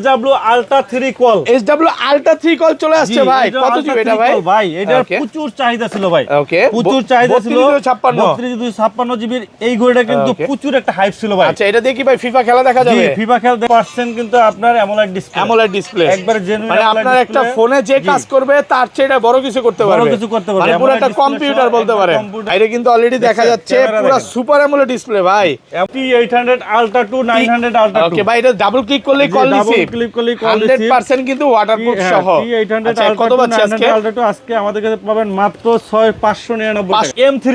SW Ultra 3 call. SW Ultra 3 call চলে আসছে ভাই। কত জিবি এটা ভাই? ভাই এটার প্রচুর চাহিদা ছিল ভাই। ওকে, প্রচুর চাহিদা ছিল। 3256 জিবির এই ঘড়িটা কিন্তু প্রচুর একটা হাইপ ছিল ভাই। আচ্ছা, এটা দিয়ে কি ভাই ফিফা খেলা দেখা যাবে? জি, ফিফা খেলতে পারছেন কিন্তু আপনার অ্যামোলেড ডিসপ্লে। অ্যামোলেড ডিসপ্লে একবার জেনুইন, মানে আপনার একটা ফোনে যে কাজ করবে তার চেয়ে এটা বড় কিছু করতে পারবে। বড় কিছু করতে পারবে। মানে পুরো একটা কম্পিউটার বলতে পারেন। এটা কিন্তু অলরেডি দেখা যাচ্ছে পুরো সুপার অ্যামোলেড ডিসপ্লে ভাই। T800 Ultra 2 900 Ultra 2। ওকে ভাই, এটা ডাবল ক্লিক করলেই কল রিসিভ। ডাবল ক্লিক করলেই কল রিসিভ। 100% কিন্তু ওয়াটারপ্রুফ সহ। T800 আচ্ছা, Ultra কত 2 পাচ্ছি আজকে? 900 Ultra 2 আজকে আমাদের কাছে পাবেন মাত্র 6599 টাকা।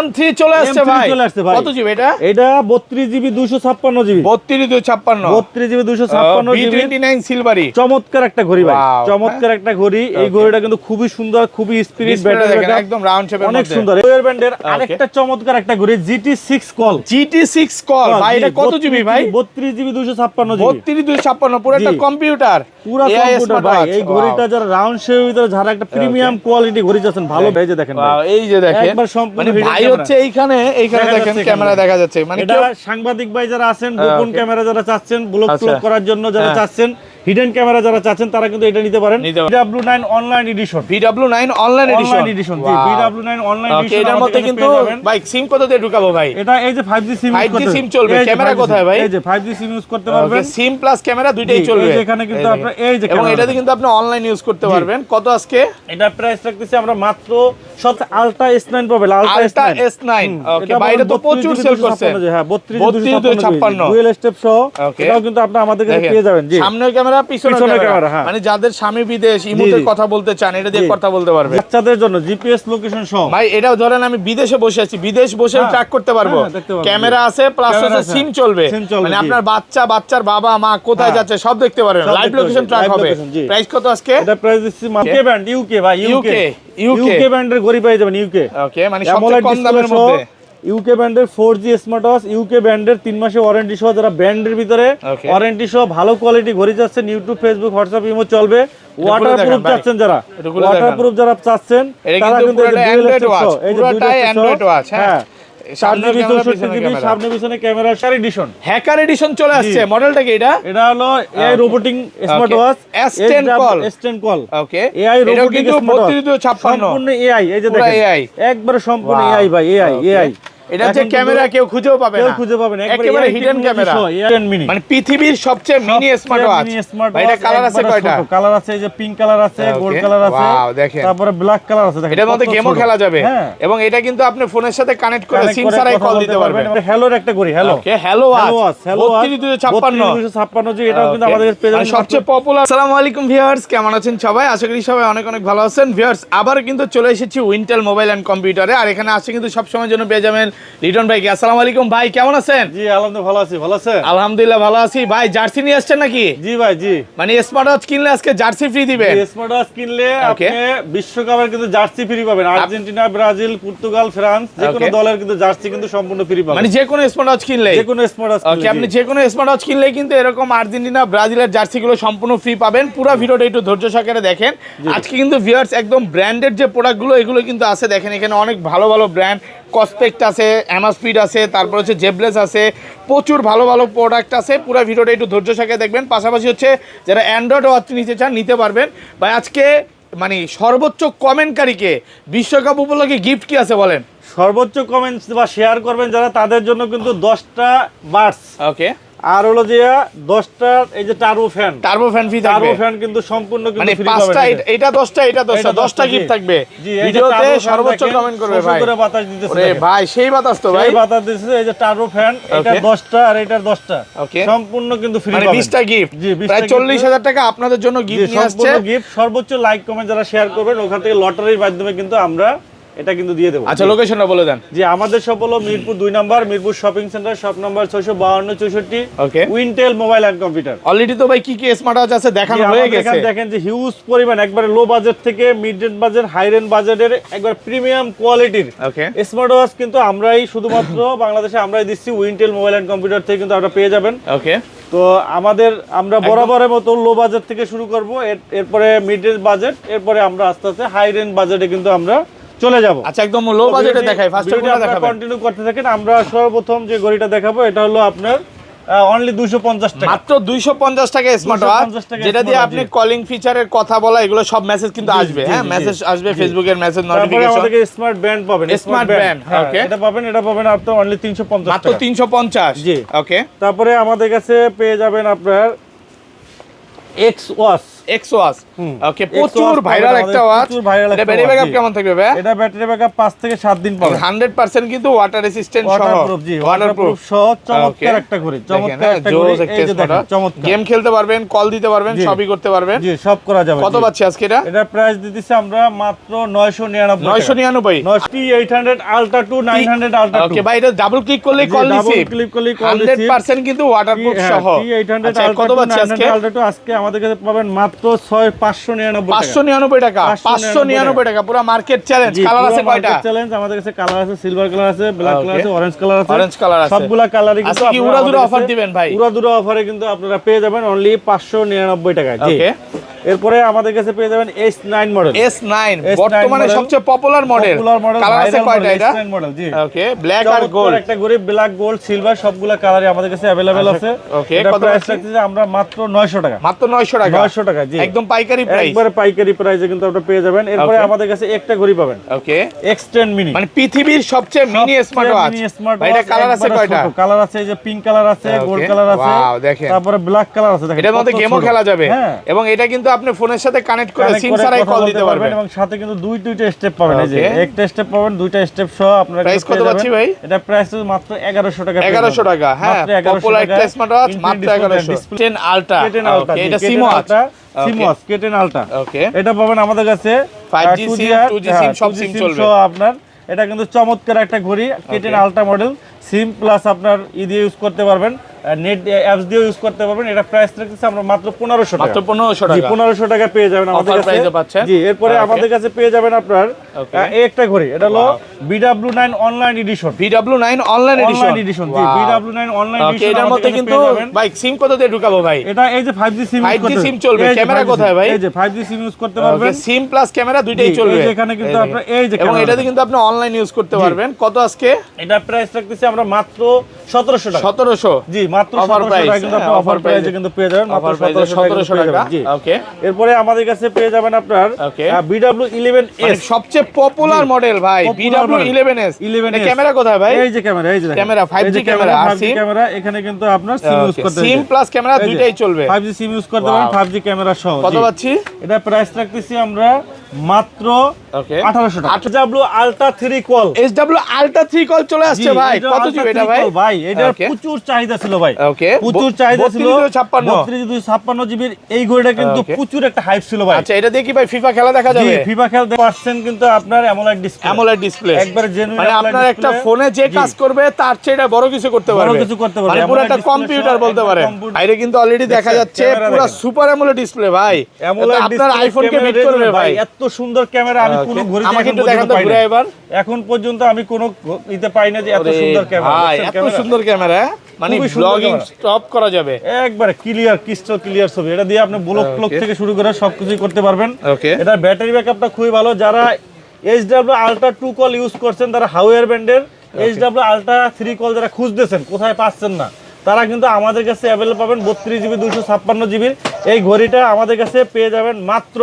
M3 চলে আসছে ভাই। চলে আসছে ভাই। কত জিবি এটা? এটা 32 GB 256 GB. 32 256 32 GB 256 GB B29 silvery. চমৎকার একটা ঘড়ি ভাই। Wow, চমৎকার একটা ঘড়ি। এই ঘড়িটা কিন্তু খুবই সুন্দর, খুবই স্পিরিট, ব্যাটারি দেখেন একদম রাউন্ড শেপের মধ্যে। অনেক সুন্দর। ওয়ার ব্যান্ডের আরেকটা চমৎকার একটা ঘড়ি GT6 কল। GT6 কল ভাই, এটা কত জিবি ভাই? 32 জিবি 256 জিবি। 32 256 পুরো একটা কম্পিউটার। পুরো কম্পিউটার ভাই। এই ঘড়িটা যারা রাউন্ড শেপের ভিতরে যারা একটা প্রিমিয়াম কোয়ালিটি ঘড়ি চাচ্ছেন, ভালো এই যে দেখেন ভাই। এই যে দেখেন একবার সম্পূর্ণ মানে ভাই হচ্ছে এইখানে দেখেন ক্যামেরা দেখা যাচ্ছে। মানে এটা সাংবাদিক ভাই যারা আছেন, গোপন ক্যামেরা যারা চাচ্ছেন, ব্লগ করার জন্য যারা চাচ্ছেন, হিডেন ক্যামেরা যারা চাচ্ছেন, তারা কিন্তু এটা নিতে পারেন। VW9 online edition. VW9 online edition. জি, VW9 অনলাইন এডিশন। এটার মধ্যে কিন্তু ভাই সিম কত দিয়ে ঢুকাবো ভাই? এটা এই যে 5G সিম 5G সিম চলবে। ক্যামেরা কোথায় ভাই? এই যে 5G সিম ইউজ করতে পারবেন। সিম প্লাস ক্যামেরা দুইটাই চলবে। এই যে এখানে কিন্তু আপনারা এই যে এবং এটাতে কিন্তু আপনি অনলাইন ইউজ করতে পারবেন। কত আজকে? এটা প্রাইস রাখতেছি আমরা মাত্র সবচেয়ে আলট্রা S9 পাবেন। আলট্রা S9 ওকে ভাই, এটা তো প্রচুর সেল করছে। হ্যাঁ, 32 256 ডুয়াল স্টেপ সহ। এটাও কিন্তু আপনি আমাদের কাছে পেয়ে যাবেন। জি, সামনের ক্যামেরা পিছনের ক্যামেরা। মানে যাদের স্বামী বিদেশ, ইমোতে কথা বলতে চান, এটা দিয়ে কথা বলতে পারবে। বাচ্চাদের জন্য জিপিএস লোকেশন সহ ভাই। এটাও ধরেন আমি বিদেশে বসে আছি, বিদেশ বসে ট্র্যাক করতে পারবো। ক্যামেরা আছে প্লাস সিম চলবে। মানে আপনার বাচ্চার বাবা মা কোথায় যাচ্ছে সব দেখতে পারবেন। লাইভ লোকেশন ট্র্যাক হবে। প্রাইস কত আজকে? এটা প্রাইস দিচ্ছি ইউকে ব্র্যান্ড, ইউকে ভাই, ইউকে ব্র্যান্ডের ঘড়ি পেয়ে যাবেন। ইউকে ওকে, মানে সবচেয়ে কম দামের মধ্যে। ইউকে ব্র্যান্ডের 4G স্মার্ট ওয়াচ, ইউকে ব্র্যান্ডের 3 মাসের ওয়ারেন্টি সহ, যারা ব্র্যান্ডের ভিতরে ওয়ারেন্টি সহ ভালো কোয়ালিটি ঘড়ি চাচ্ছেন, ইউটিউব, ফেসবুক, হোয়াটসঅ্যাপ, ইমো চলবে। ওয়াটারপ্রুফ চাচ্ছেন যারা, ওয়াটারপ্রুফ যারা চাচ্ছেন তারা কিন্তু অ্যান্ড্রয়েড ওয়াচ, পুরোটাই অ্যান্ড্রয়েড ওয়াচ। হ্যাঁ, সামনে পিছনে ক্যামেরা এডিশন, হ্যাকার এডিশন চলে আসছে। মডেলটা কি এটা? এটা হলো AI robotic smart watch S10 call. S10 call. Okay, AI robotic smart watch 3256 সম্পূর্ণ এআই। এই যে দেখেন একবারে সম্পূর্ণ এআই ভাই, এআই। এটা যে ক্যামেরা কেউ খুঁজেও পাবে না, একেবারে হিডেন ক্যামেরা। মানে পৃথিবীর সবচেয়ে মিনি স্মার্ট ওয়াচ। এটা কালার আছে কয়টা? কালার আছে, এই যে পিঙ্ক কালার আছে, গোল্ড কালার আছে, দেখেন, তারপরে ব্ল্যাক কালার আছে। দেখেন এটার মধ্যে গেমও খেলা যাবে। এবং এটা কিন্তু আপনি ফোনের সাথে কানেক্ট করে সিম ছাড়াই কল দিতে পারবেন। হ্যালোর একটা ঘড়ি, হ্যালো। ওকে, হ্যালো ওয়াচ 3256 জি, এটাও কিন্তু আমাদের পেজ সবচেয়ে পপুলার। আসসালামু আলাইকুম ভিউয়ার্স, কেমন আছেন সবাই? আশা করি সবাই অনেক ভালো আছেন। ভিউয়ার্স, আবার কিন্তু চলে এসেছি উইন্টেল মোবাইল এন্ড কম্পিউটারে। আর এখানে আসছে কিন্তু সব সময়ের জন্য পেয়ে যাবেন লিটন ভাই। আসসালামু আলাইকুম ভাই, কেমন আছেন? জি, আলহামদুলিল্লাহ ভালো আছি। ভালো আছেন? আলহামদুলিল্লাহ ভালো আছি। ভাই জার্সি নিয়ে আসছেন নাকি? জি ভাই, জি। মানে স্মার্ট ওয়াচ কিনলে আজকে জার্সি ফ্রি দিবেন? স্মার্ট ওয়াচ কিনলে আপনি বিশ্বকাপের কিন্তু জার্সি ফ্রি পাবেন। আর্জেন্টিনা, ব্রাজিল, পর্তুগাল, ফ্রান্স যে কোনো দলের কিন্তু জার্সি কিন্তু সম্পূর্ণ ফ্রি পাবেন। মানে যে কোনো স্মার্ট ওয়াচ কিনলে, যে কোনো স্মার্ট ওয়াচ ওকে, আপনি যে কোনো স্মার্ট ওয়াচ কিনলে কিন্তু এরকম আর্জেন্টিনা, ব্রাজিলের জার্সিগুলো সম্পূর্ণ ফ্রি পাবেন। পুরো ভিডিওটা একটু ধৈর্য সহকারে দেখেন। আজকে কিন্তু ভিউয়ার্স একদম ব্র্যান্ডেড যে প্রোডাক্টগুলো এগুলো কিন্তু আছে। দেখেন এখানে অনেক ভালো ভালো ব্র্যান্ড, কসপেক্ট আছে, অ্যামাস্পিড আছে, তারপর হচ্ছে জেবলেস আছে, প্রচুর ভালো ভালো প্রোডাক্ট আছে। পুরো ভিডিওটা একটু ধৈর্য সহকারে দেখবেন। পাশাপাশি হচ্ছে যারা অ্যান্ড্রয়েড ওয়াচ নিতে চান নিতে পারবেন। ভাই আজকে মানে সর্বোচ্চ কমেন্টকারীকে বিশ্বকাপ উপলক্ষে গিফট কি আছে বলেন? সর্বোচ্চ কমেন্টস বা শেয়ার করবেন যারা, তাদের জন্য কিন্তু 10টা বাডস, ওকে, আর হলো যে 10টা এই যে টার্বো ফ্যান ফ্রি থাকবে। টার্বো ফ্যান কিন্তু সম্পূর্ণ কিন্তু মানে ফ্রি 5টা, এটা 10টা, এটা 10টা গিফট থাকবে। ভিডিওতে সর্বোচ্চ কমেন্ট করবে ভাই। করে বাতাস দিতেছে। ওরে ভাই সেই বাতাস তো ভাই, সেই বাতাস দিতেছে। এই যে টার্বো ফ্যান, এটা 10টা আর এটা 10টা, ওকে, সম্পূর্ণ কিন্তু ফ্রি মানে পাবেন। 20টা গিফট, জি, প্রায় 40,000 টাকা আপনাদের জন্য গিফট নিয়ে আসছে। গিফট সর্বোচ্চ লাইক কমেন্ট যারা শেয়ার করবেন ওখান থেকে লটারির মাধ্যমে কিন্তু আমরা এটা কিন্তু দিয়ে দেব। আচ্ছা, লোকেশনটা বলে দেন। জি, আমাদের শপ হলো Mirpur 2 number, Mirpur shopping centre, shop number 652 64, okay, Wintel mobile and computer. Already তো ভাই কি কি স্মার্ট ওয়াচ আছে দেখানো হয়ে গেছে। দেখেন যে হিউজ পরিমাণ, একবারে লো বাজেট থেকে mid range budget, high range বাজেটের একবার প্রিমিয়াম কোয়ালিটির স্মার্ট ওয়াচ কিন্তু আমরাই শুধুমাত্র বাংলাদেশে আমরাই দিচ্ছি। উইন্টেল মোবাইল এন্ড কম্পিউটার থেকে কিন্তু আপনারা পেয়ে যাবেন। ওকে, তো আমরা বরাবরের মতো লো বাজেট থেকে শুরু করব, এরপরে মিড রেঞ্জ বাজেট, এরপরে আমরা আস্তে আস্তে হাই রেঞ্জ বাজেটে কিন্তু আমরা চলে যাব। আচ্ছা, একদম লো বাজেটে দেখাই, ফার্স্টে কোনটা দেখাবেন? কন্টিনিউ করতে থাকেন। আমরা সর্বপ্রথম যে ঘড়িটা দেখাবো এটা হলো আপনার অনলি 250 টাকা, মাত্র 250 টাকা স্মার্ট ওয়াচ, 250 টাকা যেটা দিয়ে smart আপনি watch, কলিং ফিচারের কথা বলা এগুলো সব মেসেজ কিন্তু আসবে। হ্যাঁ, মেসেজ আসবে, ফেসবুকের মেসেজ, তারপরে নোটিফিকেশন। আমাদেরকে স্মার্ট ব্যান্ড পাবেন, স্মার্ট ব্যান্ড, ওকে, এটা পাবেন আপনার অনলি 350 মাত্র টাকা, 350। জি, ওকে। তারপরে আমাদের কাছে পেয়ে যাবেন আপনার এক্স ওয়াচ, এক্স ওয়াচ, ওকে, প্রচুর ভাইরাল একটা ওয়াচ। এটা ব্যাটারি ব্যাকআপ কেমন থাকবে ভাই? এটা ব্যাটারি ব্যাকআপ 5 থেকে 7 দিন পাবেন, 100% কিন্তু ওয়াটার রেসিস্ট্যান্ট সহ, ওয়াটারপ্রুফ, জি, ওয়াটারপ্রুফ সহ চমৎকার একটা ঘড়ি, চমৎকার একটা ঘড়ি, এই যে দেখেন চমৎকার, গেম খেলতে পারবেন, কল দিতে পারবেন, সবই করতে পারবেন, জি, সব করা যাবে। কত পাচ্ছি আজকে এটা? এটা প্রাইস দিতেছি আমরা মাত্র 999 999। 800 আলট্রা 2 900 আলট্রা 2, ওকে ভাই, এটা ডাবল ক্লিক করলেই কল রিসিভ, ডাবল ক্লিক করলেই কল রিসিভ, 100% কিন্তু ওয়াটারপ্রুফ সহ। 800 আচ্ছা, আলট্রা কত পাচ্ছি আজকে? আলট্রা 2 আজকে আমাদের কাছে পাবেন মাত্র 599 টাকা, 599 টাকা, 599 টাকা, পুরো মার্কেট চ্যালেঞ্জ। কালার আছে কয়টা? চ্যালেঞ্জ আমাদের কাছে কালার আছে, সিলভার কালার আছে, ব্ল্যাক কালার আছে, অরেঞ্জ কালার আছে, অরেঞ্জ কালার আছে, সবগুলা কালারই কিন্তু আজকে কি উড়াদুরা অফার দিবেন ভাই? উড়াদুরা অফারে কিন্তু আপনারা পেয়ে যাবেন অনলি 599 টাকা, জি। ওকে। এরপরে আমাদের কাছে পেয়ে যাবেন S9 মডেল, S9 বর্তমানে সবচেয়ে পপুলার মডেল। কালার আছে কয়টা এটা? S9 মডেল, জি, ওকে, ব্ল্যাক আর গোল্ড, একটা গরি ব্ল্যাক গোল্ড সিলভার সবগুলা কালারই আমাদের কাছে अवेलेबल আছে। ওকে, এটা কত প্রাইস আছে? রাখতেছি আমরা মাত্র 900 টাকা, মাত্র 900 টাকা, 900 টাকা, জি, একদম পাইকারি প্রাইস, একবারে পাইকারি প্রাইসে কিন্তু আপনারা পেয়ে যাবেন। এরপরে আমাদের কাছে একটা ঘড়ি পাবেন, ওকে, X10 মিনি, মানে পৃথিবীর সবচেয়ে মিনি স্মার্ট ওয়াচ। এটা কালার আছে কয়টা? কালার আছে, এই যে পিঙ্ক কালার আছে, গোল্ড কালার আছে, ওয়াও, দেখেন, তারপরে ব্ল্যাক কালার আছে, দেখেন এটার মধ্যে কত গেমও ছোট। খেলা যাবে, হ্যাঁ, এবং এটা কিন্তু আপনি ফোনের সাথে কানেক্ট করে connect সিম করে ছাড়াই কথা কল বলতে দিতে পারবেন, এবং সাথে কিন্তু দুইটা স্টেপ পাবেন, এই যে Okay. একটা স্টেপ পাবেন, দুইটা স্টেপ সহ আপনারা প্রাইস কত পাচ্ছি ভাই? এটা প্রাইস মাত্র 1100 টাকা, 1100 টাকা, হ্যাঁ, মাত্র 1100 পপুলার একটা টাকা, স্মার্ট ওয়াচ মাত্র 1100। K10 আলট্রা, ওকে, এটা সিম ওয়াচ, সিম ওয়াচ K10 আলট্রা, ওকে, এটা পাবেন আমাদের কাছে 5G সিম, 2G সিম, সব সিম চলবে আপনার। এটা কিন্তু চমৎকার একটা ঘড়ি, K10 আলট্রা মডেল, সিম প্লাস আপনার দিয়ে ইউজ করতে পারবেন, নেট অ্যাপস দিয়ে ইউজ করতে পারবেন। এটা প্রাইস রাখতেছি আমরা মাত্র 1500 টাকা, মাত্র 1500 টাকা, 1500 টাকা পেয়ে যাবেন আমাদের অফার প্রাইসে কাছে, পাচ্ছেন, জি। এরপরে আমাদের কাছে পেয়ে যাবেন আপনার এই একটা ঘড়ি, এটা হলো BW9 online edition, BW9 online edition, জি, BW9 অনলাইন এডিশন। এটার মধ্যে কিন্তু ভাই সিম কত দিয়ে ঢুকাবো ভাই? এটা এই যে 5G সিম, 5G সিম চলবে, ক্যামেরা কোথায় ভাই? এই যে 5G সিম ইউজ করতে পারবেন, সিম প্লাস ক্যামেরা দুইটাই চলবে, এই যে এখানে কিন্তু আপনারা এই যে এবং এটাতে কিন্তু আপনি অনলাইন ইউজ করতে পারবেন। কত আজকে? এটা প্রাইস রাখতেছি আমরা মাত্র 1700 টাকা, 1700, জি, মাত্র অফার 1700 প্রাইস, টাকা কিন্তু আপনি অফার প্রাইসে কিন্তু পেয়ে যাবেন, মাত্র 1700 টাকা, জি। ওকে। এরপরে আমাদের কাছে পেয়ে যাবেন আপনার ওকে, BW11S, সবচেয়ে পপুলার মডেল ভাই, BW11S। 11S ক্যামেরা কোথায় ভাই? এই যে ক্যামেরা, এই যে ক্যামেরা 5G ক্যামেরা, আর 5G ক্যামেরা, এখানে কিন্তু আপনার সিম ইউজ করতে সিম প্লাস ক্যামেরা দুইটাই চলবে, 5G সিম ইউজ করতে পারেন, 5G ক্যামেরা সহ, কত জি। পাচ্ছি? এটা প্রাইস রাখতেছি আমরা মাত্র ওকে, 1800 টাকা। SW ultra 3 call, SW ultra 3 call চলে আসছে ভাই, কত জিবি এটা ভাই? ভাই এটার Okay. প্রচুর চাহিদা ছিল ভাই, ওকে, প্রচুর চাহিদা ছিল, 3256, 3256 জিবির এই ঘড়িটা কিন্তু Okay. প্রচুর একটা হাইপ ছিল ভাই। আচ্ছা, এটা দিয়ে কি ভাই ফিফা খেলা দেখা যাবে? ফিফা খেলতে পারছেন কিন্তু আপনার অ্যামোলেড ডিসপ্লে, অ্যামোলেড ডিসপ্লে, একবারে জেনুইন, মানে আপনার একটা ফোনে যে কাজ করবে তার চেয়ে এটা বড় কিছু করতে পারবে, কিছু করতে পারবে, মানে পুরো একটা AMOLED কম্পিউটার display বলতে সহ, পারে। একদম বাইরে কিন্তু অলরেডি দেখা যাচ্ছে ক্যামেরা পুরো দেখেন। সুপার অ্যামোলেড ডিসপ্লে ভাই, AMOLED আপনার display, আইফোনকে বিট ক্যামেরা করবে রেজল্ট ভাই। এত সুন্দর ক্যামেরা আমি কোনো ঘড়িতে আমাকে এখন একটু দেখান পর্যন্ত তো পাই ঘুরে না। এবার। এখন পর্যন্ত আমি কোনো ইতে পাই না যে এত সুন্দর ক্যামেরা, ভাই দেখছেন এত ক্যামেরা? সুন্দর ক্যামেরা, মানে খুবই সুন্দর ব্লগিং ক্যামেরা। স্টপ করা যাবে, একবারে ক্লিয়ার, ক্রিস্টাল ক্লিয়ার ছবি। এটা দিয়ে আপনি ব্লগ ফ্লগ থেকে শুরু করে সবকিছুই করতে পারবেন। ওকে, এটা ব্যাটারি ব্যাকআপটা খুবই ভালো। যারা SW আলট্রা 2 কল ইউজ করছেন, তারা হাউয়ার ব্র্যান্ডের SW আলট্রা 3 কল যারা খুঁজতেছেন, কোথায় পাচ্ছেন না, তারা কিন্তু আমাদের কাছে অ্যাভেলেবল পাবেন 32GB 256GB। এই ঘড়িটা আমাদের কাছে পেয়ে যাবেন মাত্র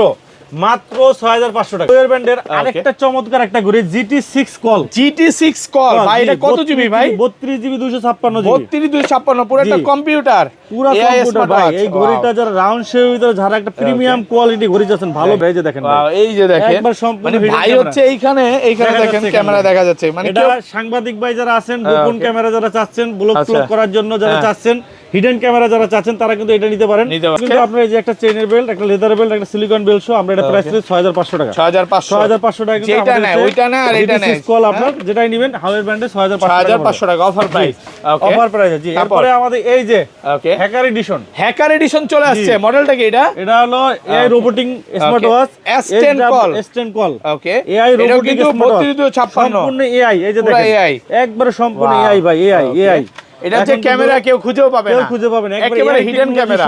6500 টাকা। হাউয়ার ব্র্যান্ডের আরেকটা চমৎকার একটা ঘড়ি GT6 কল, GT6 কল ভাই, এটা কত জিবি ভাই? 32GB 256GB, 3256, পুরো একটা কম্পিউটার, পুরো কম্পিউটার ভাই। এই ঘড়িটা যারা রাউন্ড শেপের ভিতরে যারা একটা প্রিমিয়াম কোয়ালিটি ঘড়ি যাচ্ছেন, ভালো এই যে দেখেন ভাই, এই যে দেখেন একবার সম্পূর্ণ মানে hidden ভাই camera। হচ্ছে এইখানে দেখা দেখেন যাচ্ছে ক্যামেরা দেখা যাচ্ছে, মানে এটা সাংবাদিক ভাই যারা আছেন, গোপন ক্যামেরা যারা চাচ্ছেন, ব্লগ ফ্লগ করার জন্য যারা চাচ্ছেন, হিডেন ক্যামেরা যারা চাচ্ছেন, তারা কিন্তু এটা নিতে পারেন। কিন্তু আপনার এই যে একটা চেইনের বেল্ট, একটা লেদার বেল্ট, একটা সিলিকন বেল্ট সহ আমরা এটা প্রাইস দিচ্ছি 6500 টাকা, 6500 টাকা। কিন্তু যেটা নেয় ওইটা না, আর এটা নেয় কল আপনার যেটাই নেবেন হাউয়ার ব্র্যান্ডে 6500 টাকা offer price, okay, offer price. জি, এরপরে আমাদের এই যে okay hacker edition, hacker edition চলে আসছে। মডেলটা কি এটা? এটা হলো AI robotic smart watch S10 call, S10 call, okay, AI robotic কিন্তু স্মার্ট ওয়াচ, 3256 সম্পূর্ণ এআই। এই যে পুরো দেখেন AI, একবারে সম্পূর্ণ এআই ভাই, এআই। এটা যে ক্যামেরা কেউ খুঁজেও পাবে কেউ না, খুঁজে পাবে না, একেবারে হিডেন ক্যামেরা,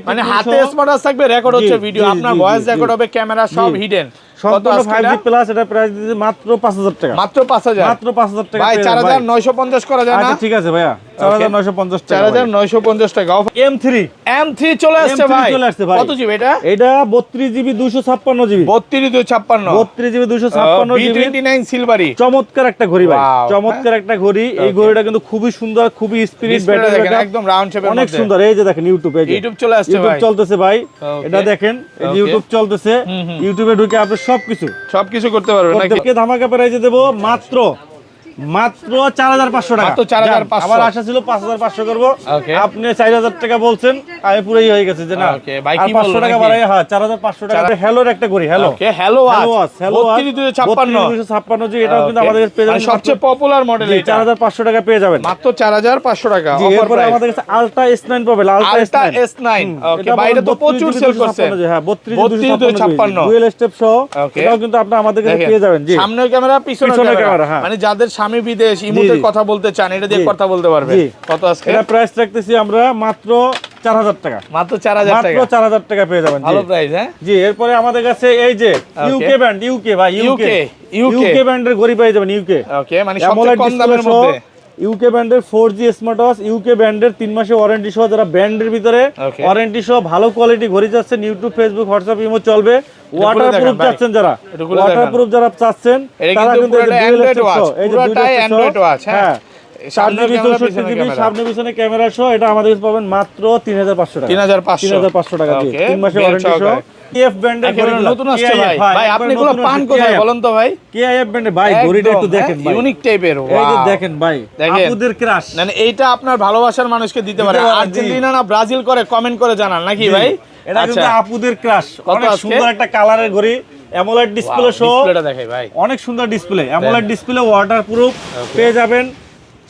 মানে হাতে স্মার্ট ওয়াচ থাকবে, রেকর্ড হচ্ছে ভিডিও, আপনার ভয়েস রেকর্ড হবে, ক্যামেরা সব হিডেন। সম্পূর্ণ 5G প্লাস, এটা প্রাইস দিতে মাত্র 5000 টাকা, মাত্র 5000, মাত্র 5000 টাকা ভাই 4950 করা যায় না? আচ্ছা ঠিক আছে ভাইয়া, 4950 টাকা। 4950 টাকা। M3 চলে আসছে ভাই। চলে আসছে ভাই। কত জিবি এটা? এটা 32 GB 256 GB. 32 256 32 GB 256 GB. B29 silvery. চমৎকার একটা ঘড়ি ভাই, Wow, চমৎকার একটা ঘড়ি। এই ঘড়িটা কিন্তু খুবই সুন্দর, খুবই স্পিরিট, ব্যাটারি ব্যাকআপ একদম রাউন্ড শেপের মধ্যে অনেক সুন্দর। এই যে দেখেন ইউটিউবে, ইউটিউব চলে আসছে ইউটিউব ভাই। চলতেছে ভাই। Okay. এটা দেখেন, এই যে ইউটিউব চলতেছে। ইউটিউবে ঢুকে আপনি সবকিছু করতে পারবেন নাকি? সবকিছু ধামাকা প্রাইজে দেবো মাত্র 4500 টাকা। মাত্র 4500। আমার আশা ছিল 5500 করব। Okay. আপনি 4000 টাকা বলছেন, আমি পুরোই হয়ে গেছে যে না। Okay, ভাই আর কি 500 বলবো টাকা নাকি? বাড়াই, হ্যাঁ 4500 টাকা। হ্যালোর একটা করি, হ্যালো। ওকে, হ্যালো ওয়াচ 32 256 জি, এটাও কিন্তু আমাদের কাছে পেয়ে যাবেন। সবচেয়ে পপুলার মডেল এটা। 4500 টাকা পেয়ে যাবেন। মাত্র 4500 টাকা জি, অফার এরপরে প্রাইস। আমাদের কাছে আলট্রা S9 পাবেন, আলট্রা S9। ওকে, বাইরে তো প্রচুর সেল করছে। হ্যাঁ 32 256 ডুয়েল স্টেপ সহ। Okay. এটাও কিন্তু আপনি আমাদের কাছে দেখেন, পেয়ে যাবেন। জি, সামনের ক্যামেরা পিছনের পিছনের ক্যামেরা, ক্যামেরা, হ্যাঁ। মানে যাদের স্বামী বিদেশ ইমোতে জি। কথা বলতে চান এটা দিয়ে জি। কথা বলতে পারবেন। জি। কত আজকে? এটা প্রাইস রাখতেছি আমরা মাত্র 4000 টাকা। মাত্র 4000 মাত্র টাকা। 4000 টাকা পেয়ে যাবেন। ভালো জি। প্রাইস, হ্যাঁ। জি, এরপরে আমাদের কাছে এই যে ইউকে ব্র্যান্ড, ইউকে ভাই, ইউকে ব্র্যান্ডের ঘড়ি পেয়ে যাবেন। ইউকে, ওকে, মানে সবচেয়ে কম দামের মধ্যে। ইউকে ব্র্যান্ডের 4G স্মার্ট ওয়াচ, ইউকে ব্র্যান্ডের 3 মাসের ওয়ারেন্টি সহ, যারা ব্র্যান্ডের ভিতরে Okay. ওয়ারেন্টি সহ ভালো কোয়ালিটি ঘড়ি চাচ্ছেন, ইউটিউব, ফেসবুক, হোয়াটসঅ্যাপ, ইমো চলবে। ওয়াটারপ্রুফ ভাই। চাচ্ছেন যারা, এটা খুলে ওয়াটারপ্রুফ যারা চাচ্ছেন এটা তারা কিন্তু কিন্তু এই যে পুরোটা dual Android step watch, সহ, এই যে dual পুরোটাই step সহ, Android watch, হ্যাঁ। 4GB ক্যামেরা, 64 পিছনের জিবি ক্যামেরা। সামনে পিছনে ক্যামেরা সহ, এটা আমাদের কাছে পাবেন মাত্র 3500 টাকা। 3500 টাকা দিয়ে Okay, 3 মাসের বেল ওয়ারেন্টি সহ। সহকারে। KF ব্র্যান্ডের একেবারে ঘড়িগুলো, নতুন আসছে KIF, ভাই। ভাই আপনি এগুলো নতুন পান আসছে, কোথায় KIF বলেন তো ভাই? KIF ব্র্যান্ডের ভাই ঘড়িটা একটু দেখেন ভাই, ইউনিক টাইপের। এই যে দেখেন ভাই, দেখেন। আপুদের ক্রাশ। মানে এইটা আপনার ভালোবাসার মানুষকে দিতে পারে। দিতে পারে, জি। আর্জেন্টিনা না ব্রাজিল করে কমেন্ট করে জানান নাকি ভাই? এটা কিন্তু আচ্ছা, আপুদের ক্রাশ। কত অনেক আজকে? সুন্দর একটা কালারের ঘড়ি, অ্যামোলেড ডিসপ্লে সহ, ডিসপ্লেটা দেখাই ভাই। অনেক সুন্দর ডিসপ্লে, অ্যামোলেড ডিসপ্লে, ওয়াটারপ্রুফ পেয়ে যাবেন।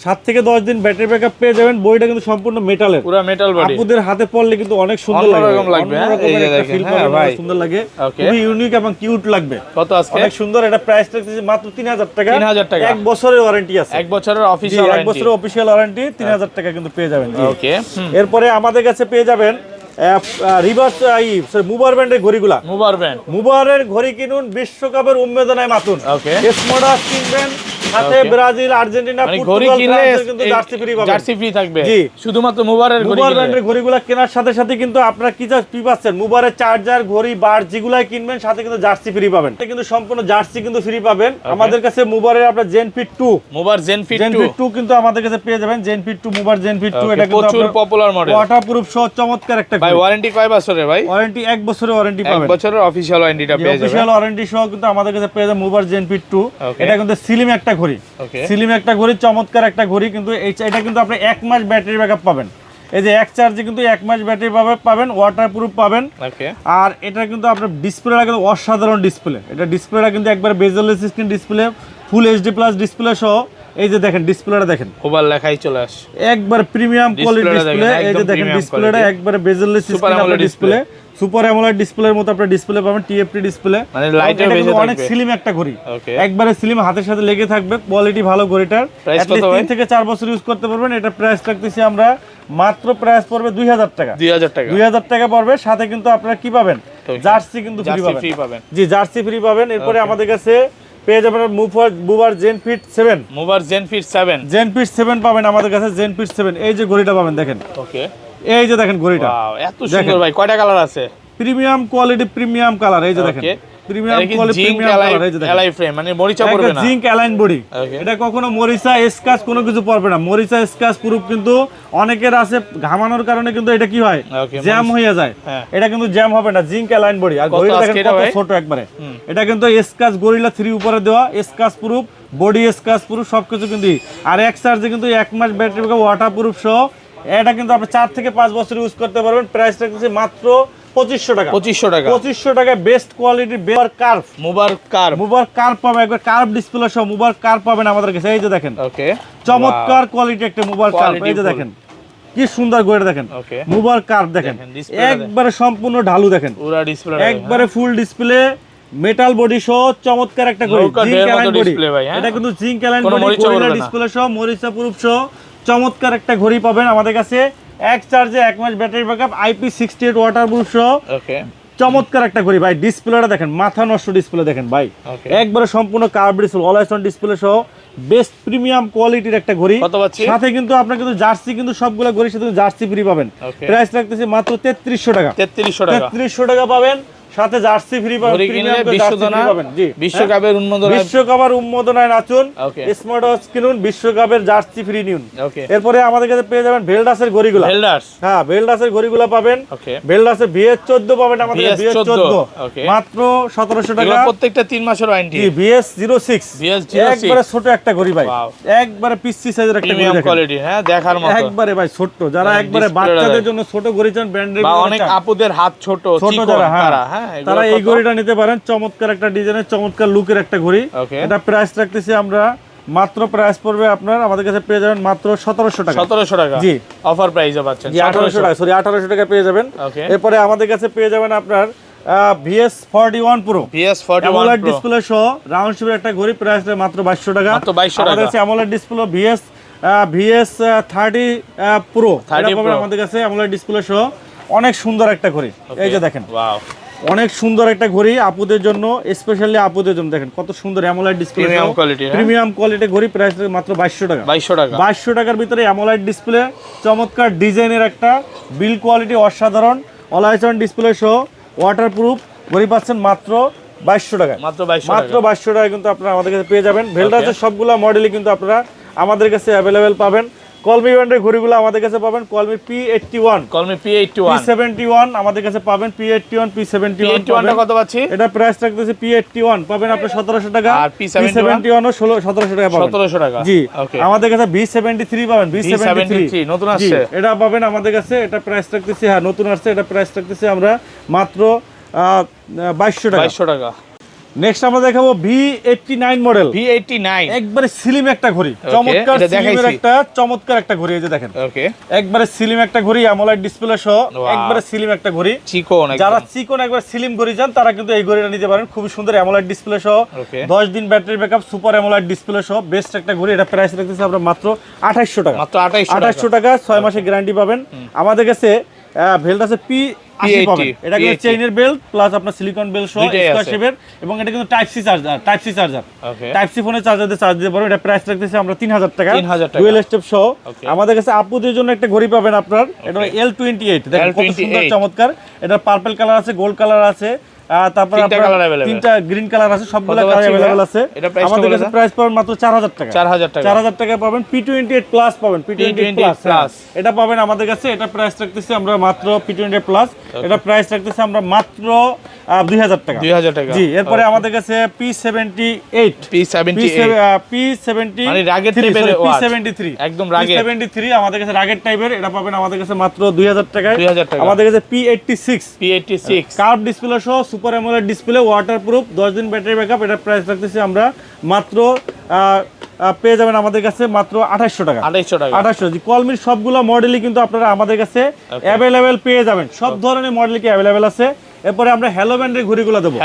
7 থেকে 10 দিন ব্যাটারি ব্যাকআপ পেয়ে যাবেন। বইটা কিন্তু সম্পূর্ণ মেটালের, পুরো মেটাল বডি। আপুদের হাতে পড়লে কিন্তু অনেক সুন্দর লাগে, অন্যরকম লাগবে, হ্যাঁ? অন্যরকমের এই যে একটা দেখেন, feel হ্যাঁ পাবেন, ভাই। অনেক সুন্দর লাগে, Okay. খুবই ইউনিক এবং কিউট লাগবে। কত আজকে? অনেক সুন্দর। এটা প্রাইস রাখতেছি মাত্র 3000 টাকা। 3000 টাকা। 1 বছরের ওয়ারেন্টি আছে। 1 বছরের জি, অফিশিয়াল 1 ওয়ারেন্টি। বছরের অফিশিয়াল ওয়ারেন্টি 3000 টাকা কিন্তু পেয়ে যাবেন। জি। ওকে। এরপরে আমাদের কাছে পেয়ে যাবেন রিভার্স মুভার ব্র্যান্ডের ঘড়িগুলা। Mover brand. মুভারের ঘড়ি কিনুন, বিশ্বকাপের উন্মেদনায় মাতুন। ওকে। স্মার্ট ওয়াচ কিনবেন, সাথে Okay. ব্রাজিল, আর্জেন্টিনা, মানে ঘড়ি পর্তুগাল, কিনলে ফ্রান্সের কিন্তু জার্সি ফ্রি পাবেন। জার্সি ফ্রি থাকবে। জি। শুধুমাত্র মুভারের ঘড়ি মুভার কিনলে। ব্র্যান্ডের ঘড়িগুলা কেনার সাথে সাথে কিন্তু আপনারা কি পাচ্ছেন, মুভারের চার্জার, ঘড়ি, বার যেগুলাই কিনবেন সাথে কিন্তু জার্সি ফ্রি পাবেন। এটা কিন্তু সম্পূর্ণ জার্সি কিন্তু ফ্রি পাবেন। আমাদের কাছে মুভারের আপনার জেনফিট 2, মুভার জেনফিট 2 জেনফিট 2 কিন্তু আমাদের কাছে পেয়ে যাবেন। জেনফিট 2, মুভার জেনফিট 2, Okay, এটা কিন্তু প্রচুর পপুলার মডেল। ওয়াটারপ্রুফ সহ চমৎকার একটা ভাই ওয়ারেন্টি কয় বছরের ভাই? ওয়ারেন্টি 1 বছরের ওয়ারেন্টি 1 পাবেন। বছরের অফিশিয়াল ওয়ারেন্টিটা পেয়ে যাবেন। অফিশিয়াল ওয়ারেন্টি সহ কিন্তু আমাদের কাছে পেয়ে যাবেন মুভার জেনফিট 2। Okay. এটা কিন্তু স্লিম একটা ঘড়ি, ওকে। স্লিম একটা ঘড়ি, চমৎকার একটা ঘড়ি। কিন্তু এটা কিন্তু আপনি 1 মাস ব্যাটারি ব্যাকআপ পাবেন। এই যে এক চার্জে কিন্তু 1 মাস ব্যাটারি ব্যাকআপ পাবেন, ওয়াটারপ্রুফ পাবেন। ওকে। আর এটা কিন্তু আপনার ডিসপ্লেটা কিন্তু অসাধারণ ডিসপ্লে। এটা ডিসপ্লেটা কিন্তু একবার bezel-less screen display, full HD plus display সহ। এই যে দেখেন ডিসপ্লেটা দেখেন, ওভার লেখাই চলে আসে। একবার প্রিমিয়াম কোয়ালিটি ডিসপ্লেটা ডিসপ্লে। দেখেন, এই যে একদম দেখেন premium ডিসপ্লেটা quality। একবারে bezel-less Super screen AMOLED display, super AMOLED ডিসপ্লের মতো আপনার ডিসপ্লে পাবেন, টিএফটি ডিসপ্লে। মানে লাইটও এটা বেশি কিন্তু অনেক থাকবে। স্লিম একটা ঘড়ি, ওকে। একবারে স্লিম, হাতের সাথে লেগে থাকবে, কোয়ালিটি ভালো ঘড়িটার। Price At কত least ভাই? 3 থেকে 4 বছর ইউজ করতে পারবেন। এটা প্রাইস রাখতেছি আমরা মাত্র, প্রাইস পড়বে 2000 টাকা। 2000 টাকা। 2000 টাকা পড়বে, সাথে কিন্তু আপনারা কি পাবেন, জার্সি কিন্তু ফ্রি জার্সি ফ্রি পাবেন। পাবেন। জি, জার্সি ফ্রি পাবেন। এরপরে Okay. আমাদের কাছে পেয়ে যাবেন মুভার জেনফিট 7, মুভার জেনফিট 7। জেনফিট 7 পাবেন আমাদের কাছে, জেনফিট 7। এই যে ঘড়িটা পাবেন দেখেন, ওকে। এই যে দেখেন ঘড়িটা, ওয়াও, এত সুন্দর ভাই। কয়টা কালার আছে? Premium quality, premium colour. এই যে দেখেন ওকে। প্রিমিয়াম এটা কি কোয়ালিটি, জিঙ্ক প্রিমিয়াম কালার। এই যে দেখেন এলাই ফ্রেম, মানে মরিচা পড়বে না। Zinc align body. Okay. এটা কখনো মরিচা স্ক্র্যাচ কোনো কিছু পড়বে না। মরিচা স্ক্র্যাচ প্রুফ কিন্তু অনেকের আছে, ঘামানোর কারণে কিন্তু এটা কি হয়, Okay, জ্যাম হয়ে যায়। হ্যাঁ। এটা কিন্তু জ্যাম হবে না, জিঙ্ক অ্যালাইন বডি। আর কত ঘড়িটা আজকে দেখেন এটা কত ভাই? ছোট একবারে। এটা কিন্তু স্ক্র্যাচ গরিলা 3 উপরে দেওয়া, scratch proof, body scratch proof, সবকিছু কিন্তু। আর এক চার্জে কিন্তু 1 মাস ব্যাটারি ব্যাকআপ, ওয়াটারপ্রুফ সহ। এটা কিন্তু আপনি 4 থেকে 5 বছর ইউজ করতে পারবেন। প্রাইস রাখতেছি মাত্র 2500 টাকা। 2500 টাকা। 2500 টাকায় বেস্ট কোয়ালিটির মুভার কার্ভ, মুভার কার। মুভার কার্ভ পাবেন, একবার কার্ভ ডিসপ্লে সহ মুভার কার্ভ পাবেন আমাদের কাছে। এই যে দেখেন ওকে। চমৎকার কোয়ালিটি একটা মুভার কার্ভ। এই যে Quality দেখেন কি সুন্দর ঘড়ি দেখেন, Okay. মুভার কার্ভ দেখেন, দেখেন, display টা একবারে সম্পূর্ণ ঢালু দেখেন, পুরো ডিসপ্লে একবারে ফুল ডিসপ্লে, মেটাল বডি সহ চমৎকার একটা ঘড়ি, নৌকা জিঙ্ক ঢের মতো অ্যালাইন বডি। display ভাই, হ্যাঁ? এটা কিন্তু জিঙ্ক অ্যালাইন কোনো বডি, মরিচা গরিলা পড়বে না। ডিসপ্লে সহ, মরিচা প্রুফ সহ চমৎকার একটা ঘড়ি পাবেন আমাদের কাছে। এক চার্জে 1 মাস ব্যাটারি ব্যাকআপ, IP68 ওয়াটারপ্রুফ সহ ওকে। চমৎকার একটা ঘড়ি ভাই। ডিসপ্লেটা দেখেন, মাথা নষ্ট ডিসপ্লে দেখেন ভাই, Okay. একবারে সম্পূর্ণ curve display, always on display সহ। বেস্ট প্রিমিয়াম কোয়ালিটির একটা ঘড়ি। কত পাচ্ছি? সাথে কিন্তু আপনার কিন্তু জার্সি কিন্তু সবগুলো ঘড়ির সাথে জার্সি ফ্রি পাবেন। প্রাইস রাখতেছি মাত্র 3300 টাকা। 3300 টাকা পাবেন, সাথে জার্সি ফ্রি পাবেন, প্রিমিয়াম জার্সি পাবেন। জি, বিশ্বকাপের উন্মোদনায় নাচুন, স্মার্ট ওয়াচ কিনুন, বিশ্বকাপের জার্সি ফ্রি নিউন। এরপরে আমাদের কাছে পেয়ে যাবেন ভেলডাসের ঘড়িগুলো। হ্যাঁ, ভেলডাসের ঘড়িগুলো পাবেন। ভেলডাসের VS14 পাবেন আমাদের VS14 মাত্র 1700 টাকা। প্রত্যেকটা 3 মাসের ওয়ারেন্টি। জি, VS06 একবারে ছোট একটা ঘড়ি ভাই, একবারে পিসি সাইজের একটা ঘড়ি কোয়ালিটি। হ্যাঁ, দেখার মতো একবারে ভাই ছোট, যারা একবারে বাচ্চাদের জন্য ছোট ঘড়ি চান ব্র্যান্ডের, বা অনেক আপুদের হাত ছোট তারা এই ঘড়িটা নিতে পারেন। চমৎকার একটা ডিজাইনের, চমৎকার লুকের একটা ঘড়ি। এটা প্রাইস রাখতেছি আমরা মাত্র, প্রাইস পড়বে আপনার আমাদের কাছে পেয়ে যাবেন মাত্র 1700 টাকা। 1700 টাকা, জি, অফার প্রাইসে পাচ্ছেন। 1800 টাকা, সরি 1800 টাকা পেয়ে যাবেন। এরপরে আমাদের কাছে পেয়ে যাবেন আপনার VS41 Pro AMOLED ডিসপ্লে সহ রাউন্ড শেপের একটা ঘড়ি, প্রাইস মাত্র 2200 টাকা। আমাদের কাছে AMOLED ডিসপ্লে VS30 Pro এটা পাবেন আমাদের কাছে AMOLED ডিসপ্লে সহ। অনেক সুন্দর একটা ঘড়ি, এই যে দেখেন, ওয়াও, অনেক সুন্দর একটা ঘড়ি আপুদের জন্য, স্পেশালি আপুদের জন্য। দেখেন কত সুন্দর AMOLED ডিসপ্লে, প্রিমিয়াম কোয়ালিটি ঘড়ি, প্রাইস মাত্র 2200 টাকা। 2200 টাকার ভিতরে AMOLED ডিসপ্লে, চমৎকার ডিজাইনের একটা, বিল কোয়ালিটি অসাধারণ, অলওয়েজ অন ডিসপ্লে সহ, ওয়াটারপ্রুফ ঘড়ি পাচ্ছেন মাত্র 2200 টাকা। মাত্র 2200 টাকা কিন্তু আপনারা আমাদের কাছে পেয়ে যাবেন। ভেলডাসের সবগুলা মডেলই কিন্তু আপনারা আমাদের কাছে অ্যাভেলেবেল পাবেন। কলমি ব্র্যান্ডের ঘড়িগুলো আমাদের কাছে পাবেন। কলমি P81 P71 আমাদের কাছে পাবেন। P81 P71 কত পাচ্ছি? এটা প্রাইস রাখতেছি P81 পাবেন আপনি 1700 টাকা, আর P71 ও 1700 টাকা পাবেন। 1700 টাকা, জি। আমাদের কাছে B73 পাবেন, B73 নতুন আসছে, এটা পাবেন আমাদের কাছে। এটা প্রাইস রাখতেছি, হ্যাঁ নতুন আসছে, এটা প্রাইস রাখতেছি আমরা মাত্র 2200 টাকা। নেক্সট আমরা দেখাবো V89 মডেল। V89 একবারে স্লিম একটা ঘড়ি, চমৎকার স্লিমের একটা, চমৎকার একটা ঘড়ি, এই যে দেখেন, একবারে স্লিম একটা ঘড়ি, AMOLED ডিসপ্লে সহ, একবারে স্লিম একটা ঘড়ি, চিকন। যারা চিকন একবার স্লিম ঘড়ি চান তারা কিন্তু এই ঘড়িটা নিতে পারেন। খুবই সুন্দর AMOLED ডিসপ্লে সহ, 10 দিন battery backup, super AMOLED display সহ, বেস্ট একটা ঘড়ি। এটা প্রাইস রাখতেছি আমরা মাত্র 2800 টাকা। মাত্র 2800 টাকা, 6 মাসের গ্যারান্টি পাবেন। আমাদের কাছে ভেলডাসের P80 পাবেন। এটা কিন্তু চেইনের বেল্ট প্লাস আপনার সিলিকন বেল্ট সহ, স্কয়ার শেপের, এবং এটা কিন্তু type C charger, type C ফোনে চার্জার দিয়ে চার্জ দিতে পারবেন। এটা প্রাইস রাখতেছি আমরা 3000 টাকা, ডুয়াল স্টেপ সহ। আমাদের কাছে আপুদের জন্য একটা ঘড়ি পাবেন আপনার, এটা L28, দেখেন কত সুন্দর চমৎকার। এটা পার্পল কালার আছে, গোল্ড কালার আছে, তারপর তিনটা গ্রিন কালার আছে, সবগুলো কালার अवेलेबल আছে। আমাদের কাছে প্রাইস পাবেন মাত্র 4000 টাকা। 4000 টাকা পাবেন। P28 প্লাস পাবেন, P28 প্লাস এটা পাবেন আমাদের কাছে। এটা প্রাইস রাখতেছি আমরা মাত্র P28 প্লাস, এটা প্রাইস রাখতেছি আমরা মাত্র 2000 টাকা। জি। এরপরে আমাদের কাছে P73 মানে রাগের টাইপের P73 একদম রাগের P73 আমাদের কাছে রাগের টাইপের, এটা পাবেন আমাদের কাছে মাত্র 2000 টাকায়। আমাদের কাছে P86 কার্ভ ডিসপ্লে সহ, সুপার AMOLED ডিসপ্লে, ওয়াটারপ্রুফ, 10 দিন ব্যাটারি ব্যাকআপ। এটা প্রাইস রাখতেছি আমরা মাত্র পেয়ে যাবেন আমাদের কাছে মাত্র 2800 টাকা। 2800। জি, কলমির সবগুলো মডেলই কিন্তু আপনারা আমাদের কাছে অ্যাভেলেবেল পেয়ে যাবেন। সব ধরনের মডেলই কি অ্যাভেলেবেল আছে। এরপরে আমরা হ্যালো ব্র্যান্ডের ঘড়িগুলো দেবো।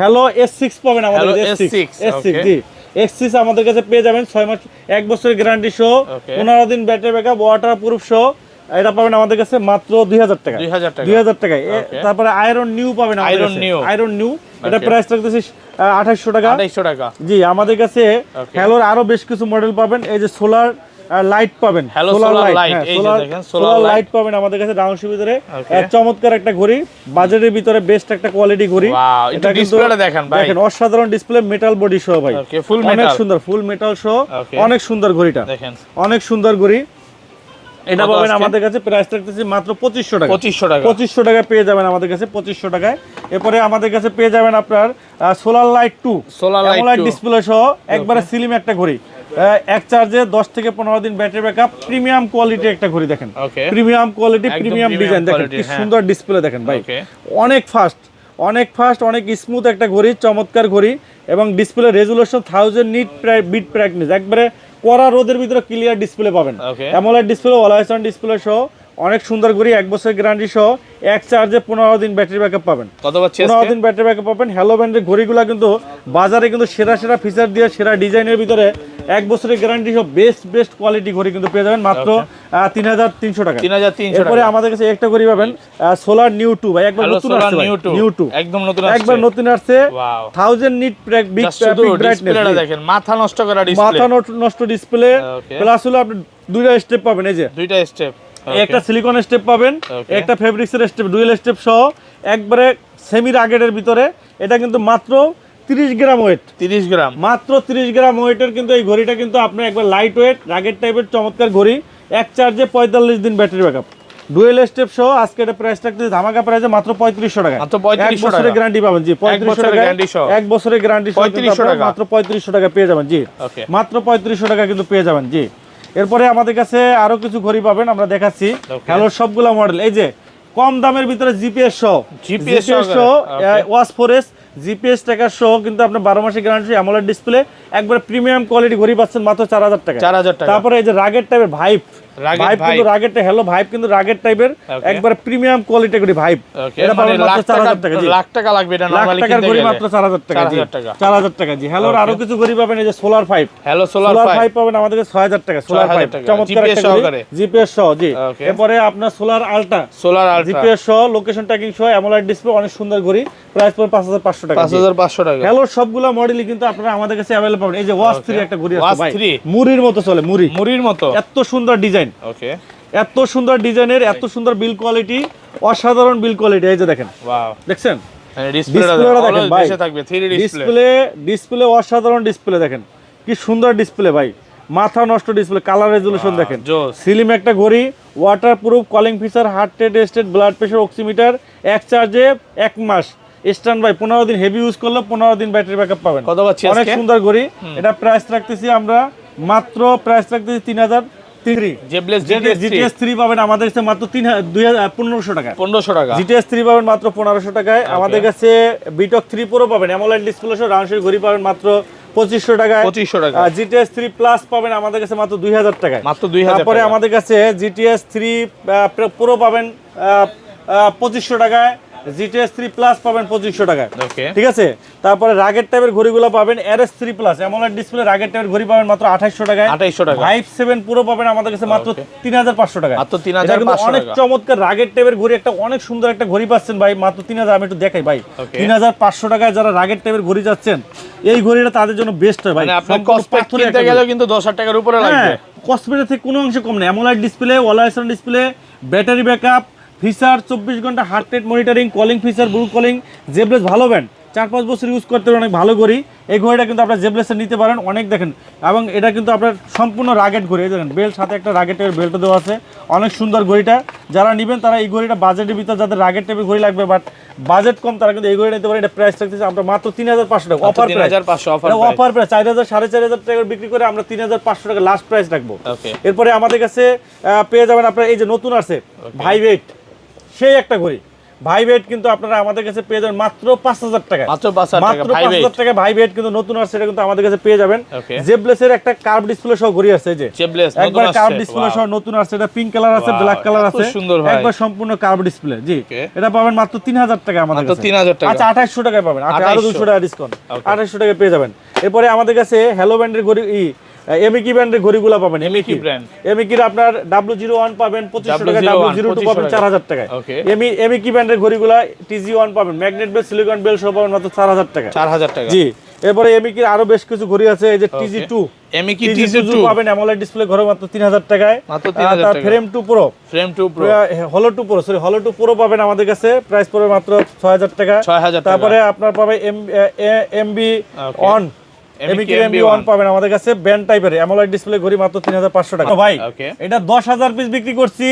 হ্যালো S6 পাবেন আমাদের কাছে, S6 জি। S6 আমাদের কাছে পেয়ে যাবেন 6 মাস 1 বছরের গ্যারান্টি সহ, 15 দিন ব্যাটারি ব্যাকআপ, ওয়াটারপ্রুফ সহ। এটা পাবেন আমাদের কাছে মাত্র 2000 টাকা। 2000 টাকায়। তারপরে আয়রন নিউ পাবেন, আয়রন নিউ এটা প্রাইস রাখতেছি 2800 টাকা। জি। আমাদের কাছে হ্যালোর আরো বেশ কিছু মডেল পাবেন। এই যে সোলার লাইট পাবেন, সোলার লাইট পাবেন আমাদের কাছে রাউন্ড শেপের ভিতরে, চমৎকার একটা ঘড়ি, বাজারের ভিতরে বেস্ট একটা কোয়ালিটি ঘড়ি। এটা কিন্তু দেখেন অসাধারণ ডিসপ্লে, মেটাল বডি সহ ভাই, অনেক সুন্দর, ফুল মেটাল সহ, অনেক সুন্দর ঘড়িটা, অনেক সুন্দর ঘড়ি। এটা পাবেন আমাদের কাছে, প্রাইস রাখতেছি মাত্র 2500 টাকা। 2500 টাকা পেয়ে যাবেন আমাদের কাছে, 2500 টাকায়। এরপরে আমাদের কাছে পেয়ে যাবেন আপনার সোলার লাইট 2 AMOLED ডিসপ্লে সহ, একবারে স্লিম একটা ঘড়ি, এক চার্জে 10 থেকে 15 দিন ব্যাটারি ব্যাকআপ, প্রিমিয়াম কোয়ালিটি একটা ঘড়ি। দেখেন প্রিমিয়াম কোয়ালিটি, প্রিমিয়াম ডিজাইন, দেখেন কি সুন্দর ডিসপ্লে, দেখেন ভাই অনেক ফাস্ট, অনেক স্মুথ একটা ঘড়ি, চমৎকার ঘড়ি। এবং display resolution 1000 nit bit brightness, একবারে কড়া রোদের ভিতরে ক্লিয়ার ডিসপ্লে পাবেন। AMOLED display, always on display সহ, অনেক সুন্দর ঘড়ি, 1 বছরের গ্যারান্টি সহ, এক চার্জে 15 দিন ব্যাটারি ব্যাকআপ পাবেন। কত পাচ্ছি 15 দিন ব্যাটারি ব্যাকআপ পাবেন। হ্যালো ব্র্যান্ডের ঘড়িগুলো কিন্তু বাজারে কিন্তু সেরা সেরা ফিচার দিয়ে সেরা ডিজাইনের ভিতরে 1 বছরের গ্যারান্টি সহ বেস্ট কোয়ালিটি ঘড়ি কিন্তু পেয়ে যাবেন মাত্র 3300 টাকা। 3300 টাকা। এরপরে আমাদের কাছে একটা ঘড়ি পাবেন সোলার নিউ 2 ভাই, একবার নতুন আসছে ভাই, নিউ 2 একদম নতুন আসছে, একবার নতুন আসছে। 1000 নিট বিগ ডিসপ্লেটা দেখেন, মাথা নষ্ট করা ডিসপ্লে, মাথা নষ্ট ডিসপ্লে, প্লাস হলো আপনি দুইটা স্টেপ পাবেন, এই যে দুইটা স্টেপ, একটা সিলিকন স্টেপ পাবেন, একটা ফেব্রিক্সের স্টেপ, ডুয়েল স্টেপ সহ একবারে সেমি রাগেটের ভিতরে। এটা কিন্তু মাত্র 30 গ্রাম ওয়েট, 30 গ্রাম, মাত্র 30 গ্রাম ওয়েটের কিন্তু এই ঘড়িটা কিন্তু আপনার একবার লাইট ওয়েট রাগেট টাইপের চমৎকার ঘড়ি, এক চার্জে 45 দিন ব্যাটারি ব্যাকআপ, ডুয়েল স্টেপ সহ। আজকে এটা প্রাইস থাকতে ধামাকা প্রাইসে মাত্র 3500 টাকা, মাত্র 3500 টাকা, 1 বছরের গ্যারান্টি পাবেন জি, 3500 টাকা, 1 বছরের গ্যারান্টি সহ 3500 টাকা, মাত্র 3500 টাকা পেয়ে যাবেন জি, মাত্র 3500 টাকা কিন্তু পেয়ে যাবেন জি। এরপরে আমাদের কাছে আরো কিছু ঘড়ি পাবেন, আমরা দেখাচ্ছি। হ্যালো সবগুলা মডেল, এই যে কম দামের ভিতরে জিপিএস সহ, ওয়াচ 4S জিপিএস ট্র্যাকার সহ কিন্তু আপনার 12 মাসের গ্যারান্টি, অ্যামোলেড ডিসপ্লে, একবার প্রিমিয়াম কোয়ালিটি ঘড়ি পাচ্ছেন মাত্র 4000 টাকা। তারপরে এই যে রাগেট টাইপের ভাইব কিন্তু রাগেট হ্যালো ভাইব কিন্তু রাগেট টাইপের একবার প্রিমিয়াম কোয়ালিটি ঘড়ি ভাইব, এটা পাবেন মাত্র 4000 টাকা জি, লাখ টাকা লাগবে এটা নরমালি কিনতে গেলে, ঘড়ি মাত্র 4000 টাকা জি, 4000 টাকা জি। হ্যালোর আরো কিছু ঘড়ি পাবেন, এই যে সোলার 5, হ্যালো সোলার 5 পাবেন আমাদের কাছে 6000 টাকা, সোলার 5 চমৎকার একটা ঘড়ি, জিপিএস সহ জি। এরপরে আপনার সোলার আলট্রা জিপিএস সহ, লোকেশন ট্র্যাকিং সহ, অ্যামোলেড ডিসপ্লে, অনেক সুন্দর ঘড়ি, প্রাইস পড়বে 5500 টাকা, 5500 টাকা। হ্যালোর সবগুলা মডেলই কিন্তু আপনারা আমাদের কাছে अवेलेबल পাবেন। এই যে ওয়াচ 3 একটা ঘড়ি আছে ভাই, মুড়ির মতো চলে, মুড়ির মতো, এত সুন্দর ডিজাইন, ওকে এত সুন্দর ডিজাইনের, এত সুন্দর বিল কোয়ালিটি, অসাধারণ বিল কোয়ালিটি। এই যে দেখেন, ওয়াও দেখছেন ডিসপ্লেটা দেখেন ভাই, ডিসপ্লে অসাধারণ ডিসপ্লে, দেখেন কি সুন্দর ডিসপ্লে ভাই, মাথা নষ্ট ডিসপ্লে, কালার রেজোলিউশন দেখেন, স্লিম একটা ঘড়ি, waterproof, calling feature, heart rate tested, blood pressure oximeter, এক চার্জে 1 মাস স্ট্যান্ড বাই, 15 দিন হেভি ইউজ করলে 15 দিন ব্যাটারি ব্যাকআপ পাবেন। কত পাচ্ছি অনেক সুন্দর ঘড়ি, এটা প্রাইস রাখতেছি আমরা মাত্র 3003 জিটিএস 3 পাবেন আমাদের কাছে মাত্র 1500 টাকা, 1500 টাকা জিটিএস 3 পাবেন মাত্র 1500 টাকায়। আমাদের কাছে বিটক 3 প্রো পাবেন, অ্যামোলেড ডিসপ্লে সহ রাউন্ড শেপ ঘড়ি পাবেন মাত্র 2500 টাকায়, 2500 টাকা। জিটিএস 3 প্লাস পাবেন আমাদের কাছে মাত্র 2000 টাকায়, মাত্র 2000। তারপরে আমাদের কাছে জিটিএস 3 প্রো পাবেন 2500 টাকায়, জিটিএস 3 প্লাস পাবেন 2500 টাকায়, ঠিক আছে। তারপরে রাগেট টাইপের ঘড়িগুলো পাবেন RS 3 plus AMOLED display, rugged টাইপের ঘড়ি পাবেন মাত্র 2800 টাকায়, 2800 টাকা। ভাইব 7 পুরো পাবেন আমাদের কাছে মাত্র 3500 টাকায়, মাত্র 3500 টাকা। অনেক চমৎকার রাগেট টাইপের ঘড়ি, একটা অনেক সুন্দর একটা ঘড়ি পাচ্ছেন ভাই মাত্র 3000। আমি একটু দেখাই ভাই, 3500 টাকায় যারা রাগেট টাইপের ঘড়ি যাচ্ছেন, এই ঘড়িটা তাদের জন্য বেস্ট হয় ভাই। মানে আপনি কসমেটিক কিনতে গেলেও কিন্তু 10000 টাকার উপরে লাগবে, কসমেটিক থেকে কোনো অংশ কম না। AMOLED display, always on display, battery backup, feature 24 ঘন্টা heart rate monitoring, calling feature, blue calling, জেবলেস ভালো ব্যান্ড, 4-5 বছর ইউজ করতে অনেক ভালো ঘড়ি। এই ঘড়িটা কিন্তু আপনার জেবলেসে নিতে পারেন, অনেক দেখেন, এবং এটা কিন্তু আপনার সম্পূর্ণ রাগেট ঘড়ি, দেখেন বেল্ট সাথে একটা রাগেটের বেল্ট দেওয়া আছে, অনেক সুন্দর ঘড়িটা। যারা নেবেন তারা এই ঘড়িটা বাজেটের ভিতর, যাদের রাগেট টাইপের ঘড়ি লাগবে বাট বাজেট কম, তারা কিন্তু এই ঘড়িটা নিতে পারে। এটা প্রাইস থাকতেছে আমরা মাত্র 3500 টাকা, অফার প্রাইস, অফার প্রাইস 4000 4500 টাকা বিক্রি করে আমরা 3500 টাকা লাস্ট প্রাইস রাখবো। এরপরে আমাদের কাছে পেয়ে যাবেন আপনারা এই যে নতুন আছে ভাইবেট, সেই একটা ঘড়ি ভাইবেট কিন্তু আপনারা আমাদের কাছে পেয়ে যাবেন মাত্র 5000 টাকা, মাত্র 5000 টাকা ভাইবেট কিন্তু নতুন আসছে, এটা কিন্তু আমাদের কাছে পেয়ে যাবেন। জেবলেসের একটা কার্ভ ডিসপ্লে সহ ঘড়ি আছে, যে জেবলেস একবার কার্ভ ডিসপ্লে সহ নতুন আসছে, এটা পিঙ্ক কালার আছে, ব্ল্যাক কালার আছে, একবার সম্পূর্ণ কার্ভ ডিসপ্লে জি। এটা পাবেন মাত্র 3000 টাকা আমাদের কাছে, 3000 টাকা। আচ্ছা 2800 টাকায় পাবেন, আচ্ছা আরো 200 টাকা ডিসকাউন্ট, 2800 টাকায় পেয়ে যাবেন। এরপরে আমাদের কাছে হ্যালো ব্র্যান্ডের ঘড়ি, এমিকি ব্র্যান্ডের ঘড়িগুলো পাবেন, এমিকি ব্র্যান্ড, এমিকির আপনার W01 পাবেন 2500 টাকা, W02 পাবেন 4000 টাকায়। এমিকি ব্র্যান্ডের ঘড়িগুলো TG1 পাবেন, ম্যাগনেট বেল, সিলিকন বেল সহ পাবেন মাত্র 4000 টাকা, 4000 টাকা জি। এরপরে এমিকির আরো বেশ কিছু ঘড়ি আছে, এই যে TG2, এমিকি TG2 পাবেন অ্যামোলেড ডিসপ্লে ঘরে মাত্র 3000 টাকায়, মাত্র 3000 টাকা। ফ্রেম 2 প্রো, হলো 2 প্রো, সরি হলো 2 প্রো পাবেন আমাদের কাছে, প্রাইস পড়বে মাত্র 6000 টাকা, 6000 টাকা। তারপরে আপনার পাবে MB অন, এমিকি MB1 পাবেন আমাদের কাছে, ব্যান্ড টাইপের অ্যামোলেড ডিসপ্লে ঘড়ি মাত্র 3500 টাকা ভাই। এটা 10000 পিস বিক্রি করছি,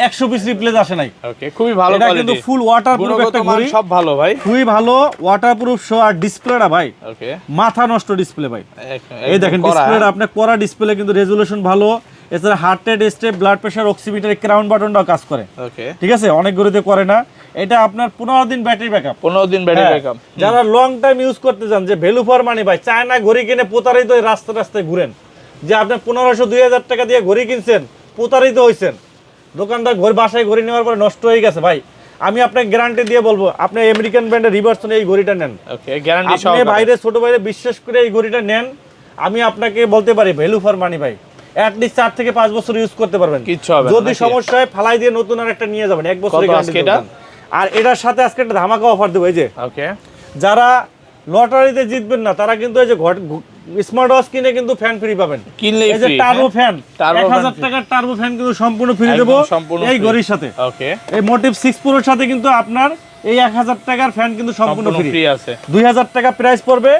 100 পিস রিপ্লেস আসে নাই। ওকে, খুবই ভালো কোয়ালিটি, এটা কিন্তু ফুল ওয়াটারপ্রুফ একটা ঘড়ি, সব ভালো ভাই, খুবই ভালো ওয়াটারপ্রুফ সহ। আর ডিসপ্লেটা ভাই, ওকে মাথা নষ্ট ডিসপ্লে ভাই, এই দেখেন ডিসপ্লেটা আপনার করা ডিসপ্লে, কিন্তু রেজোলিউশন ভালো, এছাড়া heart rate step, blood pressure oximeter, crown বাটনটাও কাজ করে, ওকে ঠিক আছে, অনেক ঘড়িতে করে না। এটা আপনার 15 দিন ব্যাটারি ব্যাকআপ, 15 দিন ব্যাটারি ব্যাকআপ। যারা লং টাইম ইউজ করতে চান, যে ভ্যালু ফর মানি ভাই, চায়না ঘড়ি কিনে প্রতারিত রাস্তায় ঘুরেন, যে আপনি 1500 2000 টাকা দিয়ে ঘড়ি কিনছেন, প্রতারিত হইছেন, দোকানদার বাসায় ঘড়ি নেওয়ার পরে নষ্ট হয়ে গেছে ভাই, আমি আপনাকে গ্যারান্টি দিয়ে বলবো আপনি আমেরিকান ব্র্যান্ডের রিভার্সন এই ঘড়িটা নেন। ওকে, গ্যারান্টি সহ আপনি বাইরে ছোট বাইরে বিশ্বাস করে এই ঘড়িটা নেন, আমি আপনাকে বলতে পারি ভ্যালু ফর মানি ভাই, অ্যাটলিস্ট 4 থেকে 5 বছর ইউজ করতে পারবেন, কিচ্ছু হবে না। যদি সমস্যা হয় ফালাই দিয়ে নতুন আর একটা নিয়ে যাবেন, 1 বছরের গ্যারান্টি দেন। আর এটার সাথে আজকে একটা ধামাকা অফার দেব, এই যে ওকে, যারা লটারিতে জিতবেন না তারা কিন্তু এই যে স্মার্ট ওয়াচ কিনে কিন্তু ফ্যান ফ্রি পাবেন, কিনলেই এই যে ফ্রি। টার্বো ফ্যান, টার্বো 1000 টাকার টার্বো ফ্যান কিন্তু সম্পূর্ণ ফ্রি দেব এই ঘড়ির সাথে। ওকে, এই মোটিভ 6 প্রোর সাথে কিন্তু আপনার এই 1000 টাকার ফ্যান কিন্তু সম্পূর্ণ ফ্রি আছে। 2000 টাকা প্রাইস পড়বে,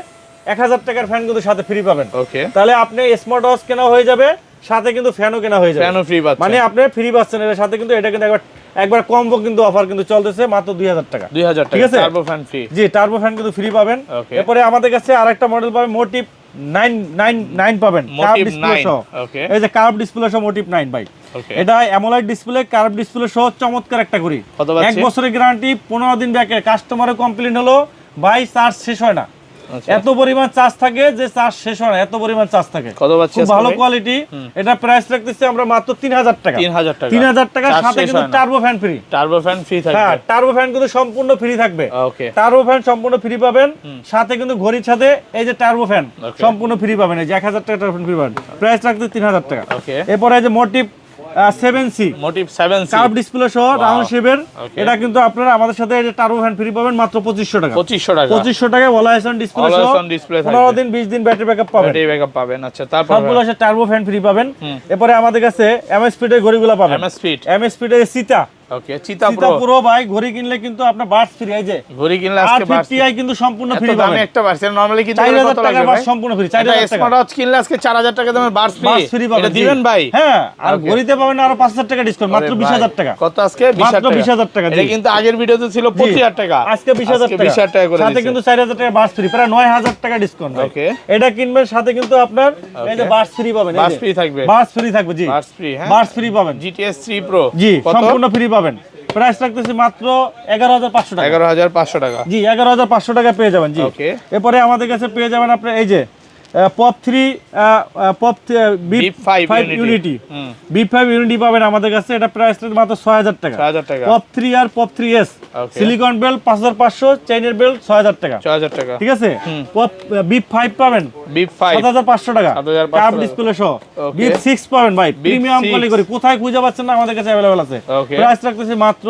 1000 টাকার ফ্যান কিন্তু সাথে ফ্রি পাবেন। ওকে, তাহলে আপনি স্মার্ট ওয়াচ কেনা হয়ে যাবে, সাথে কিন্তু ফ্যানও কেনা হয়ে যাবে, ফ্যানও ফ্রি পাচ্ছেন, মানে আপনি ফ্রি পাচ্ছেন এর সাথে। কিন্তু এটা কিন্তু একবার কম্বো কিন্তু অফার কিন্তু চলতেছে মাত্র 2000 টাকা, 2000 টাকা ঠিক আছে, টার্বো ফ্যান ফ্রি। জি টার্বো ফ্যান কিন্তু ফ্রি পাবেন। ওকে, এরপরে আমাদের কাছে আরেকটা মডেল পাবেন মোটিভ 999 পাবেন, কার্ভ ডিসপ্লে সহ। ওকে, এই যে কার্ভ ডিসপ্লে সহ মোটিভ 9 ভাই, ওকে, এটা অ্যামোলেড ডিসপ্লে কার্ভ ডিসপ্লে সহ চমৎকার একটা ঘড়ি, কত পাচ্ছি? 1 বছরের গ্যারান্টি, 15 দিন ব্যাকে। কাস্টমারের কমপ্লেইন হলো ভাই চার্জ শেষ হয় না, এত পরিমাণ চার্জ থাকে যে চার্জ শেষ হয় না, এত পরিমাণ চার্জ থাকে। কত পাচ্ছি? খুব ভালো কোয়ালিটি। এটা প্রাইস রাখতেছি আমরা মাত্র 3000 টাকা, 3000 টাকা, 3000 টাকার সাথে কিন্তু turbo fan free. Turbo fan free থাকবে, হ্যাঁ টার্বো ফ্যান কিন্তু সম্পূর্ণ ফ্রি থাকবে। ওকে, টার্বো ফ্যান সম্পূর্ণ ফ্রি পাবেন, সাথে কিন্তু ঘড়ির সাথে এই যে টার্বো ফ্যান সম্পূর্ণ ফ্রি পাবেন, এই যে 1000 টাকা টার্বো ফ্যান ফ্রি পাবেন, প্রাইস রাখতে 3000 টাকা। ওকে, এরপরে এই যে motive 7C motive 7C curve display সহ রাউন্ড শেপের, Okay. এটা কিন্তু আপনারা আমাদের সাথে এই যে টার্বো ফ্যান ফ্রি পাবেন মাত্র 2500 টাকা, 2500 টাকা, 2500 টাকায় ওলাইসন ডিসপ্লে সহ Olaison display 15 দিন 20 দিন ব্যাটারি ব্যাকআপ পাবেন, ব্যাটারি ব্যাকআপ পাবেন। আচ্ছা, তারপর সবগুলো আছে টার্বো ফ্যান ফ্রি পাবেন। এরপরে আমাদের কাছে এমএস স্পিডের ঘড়িগুলো পাবেন, এমএস স্পিড। এমএস স্পিডের সিতা, ওকে, চিতা সিতা প্রো পুরো ভাই ঘড়ি কিনলে কিন্তু আপনার বার্স ফ্রি, এই যে ঘড়ি কিনলে আজকে বাস R50i কিন্তু সম্পূর্ণ ফ্রি এত পাবেন, দামে একটা বাস নরমালি কিন্তু 4000 কত টাকা লাগবে বার্স ভাই? সম্পূর্ণ ফ্রি, এটা 4000 টাকা স্মার্ট ওয়াচ কিনলে আজকে 4000 টাকা দামের বাস বার্স ফ্রি ফ্রি, পাবেন, এটা দিবেন ভাই? হ্যাঁ, আর Okay. ঘড়িতে পাবেন আরো 5000 টাকা ডিসকাউন্ট, মাত্র 20000 টাকা। কত আজকে? মাত্র 20000 টাকা, এটা জি। কিন্তু আগের ভিডিওতে ছিল 25000 টাকা, আজকে 20000 টাকা, 20000 টাকা করে সাথে দিয়েছে। কিন্তু 4000 টাকা বার্স ফ্রি, প্রায় 9000 টাকা ডিসকাউন্ট। ওকে, এটা কিনবেন সাথে কিন্তু আপনার এই যে বার্স ফ্রি পাবেন, বাস ফ্রি থাকবে, বার্স ফ্রি থাকবে, জি বাস ফ্রি। হ্যাঁ, বার্স ফ্রি পাবেন, GTS 3 Pro জি কত? সম্পূর্ণ ফ্রি পাবেন। প্রাইস রাখতেছি মাত্র 11500 টাকা, 11500 টাকা, জি 11500 টাকা পেয়ে যাবেন, জি। ওকে, এরপরে আমাদের কাছে পেয়ে যাবেন আপনার এই যে pop 3 BIP 5 unity, BIP 5 unity পাবেন আমাদের কাছে, এটা প্রাইস মাত্র 6000 টাকা, 6000 টাকা, পপ 3 আর pop 3s Okay. Silicone belt 5500, চেইনের বেল্ট 6000 টাকা, 6000 টাকা, ঠিক আছে। পপ BIP 5 পাবেন BIP 5 7500 টাকা, 7500 কার্ভ ডিসপ্লে সহ। Okay. BIP 6 পাবেন ভাই, প্রিমিয়াম 6 কোয়ালিটি, কোথায় খুঁজে পাচ্ছেন না, আমাদের কাছে अवेलेबल আছে। Okay. প্রাইস রাখতেছি মাত্র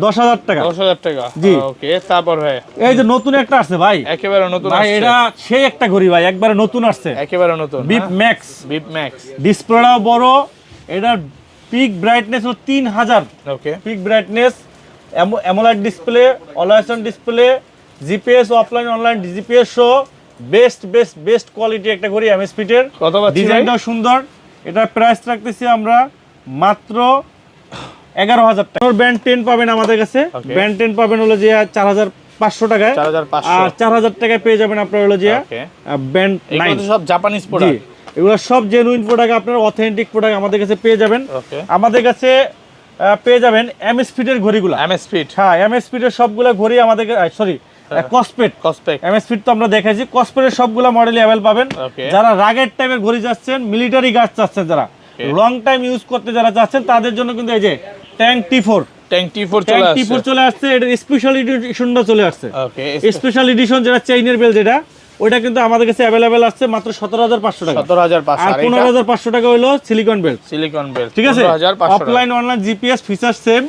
10000 টাকা। 10000 টাকা, জি। ওকে, তারপর ভাই এই যে নতুন একটা আসছে ভাই, একেবারে নতুন ভাই আসছে, এটা সেই একটা ঘড়ি ভাই, একবারে নতুন আসছে, একেবারে নতুন বিপ ম্যাক্স, BIP Max। ডিসপ্লেটাও বড়, এটার পিক ব্রাইটনেস হলো 3000 okay, peak brightness, AMOLED display, always on display, GPS offline online GPS সহ বেস্ট কোয়ালিটি একটা ঘড়ি এমএসপিট এর। কত পাচ্ছি ভাই? ডিজাইনটাও সুন্দর, এটার প্রাইস রাখতেছি আমরা মাত্র 11000 টাকা। ব্যান্ড 10 পাবেন আমাদের কাছে, Okay. ব্যান্ড 10 পাবেন হলো যে 4500 টাকায়, 4500, আর 4000 টাকায় পেয়ে যাবেন আপনার হলো যে ওকে, ব্যান্ড এগুলো 9। তো সব জাপানিজ জি প্রোডাক্ট। এগুলো সব জেনুইন প্রোডাক্ট, আপনার অথেন্টিক প্রোডাক্ট আমাদের কাছে পেয়ে যাবেন। ওকে, আমাদের কাছে পেয়ে যাবেন এমএস ফিটের ঘড়িগুলো, এমএস ফিট, হ্যাঁ এমএস ফিটের সবগুলো ঘড়ি আমাদের সরি কসপেট, কসপেক, এমএস ফিট তো আমরা দেখাইছি, কসপেটের সবগুলো মডেলই অ্যাভেলেবল পাবেন। ওকে, যারা রাগের টাইপের ঘড়ি যাচ্ছেন, মিলিটারি গাছ চাচ্ছেন, যারা লং টাইম ইউজ করতে যারা চাচ্ছেন, তাদের জন্য কিন্তু এই যে ট্যাঙ্ক T4 ট্যাঙ্ক T4 চলে আসছে। T4 চলে আসছে, এটা স্পেশাল এডিশনটা চলে আসছে। ওকে, স্পেশাল এডিশন যেটা চেইনের বেল, যেটা ওইটা কিন্তু আমাদের কাছে অ্যাভেলেবেল আছে মাত্র 17500 টাকা, 17500, আর 15500 টাকা হলো সিলিকন বেল্ট, সিলিকন বেল, ঠিক আছে। 15500 offline online GPS feature same,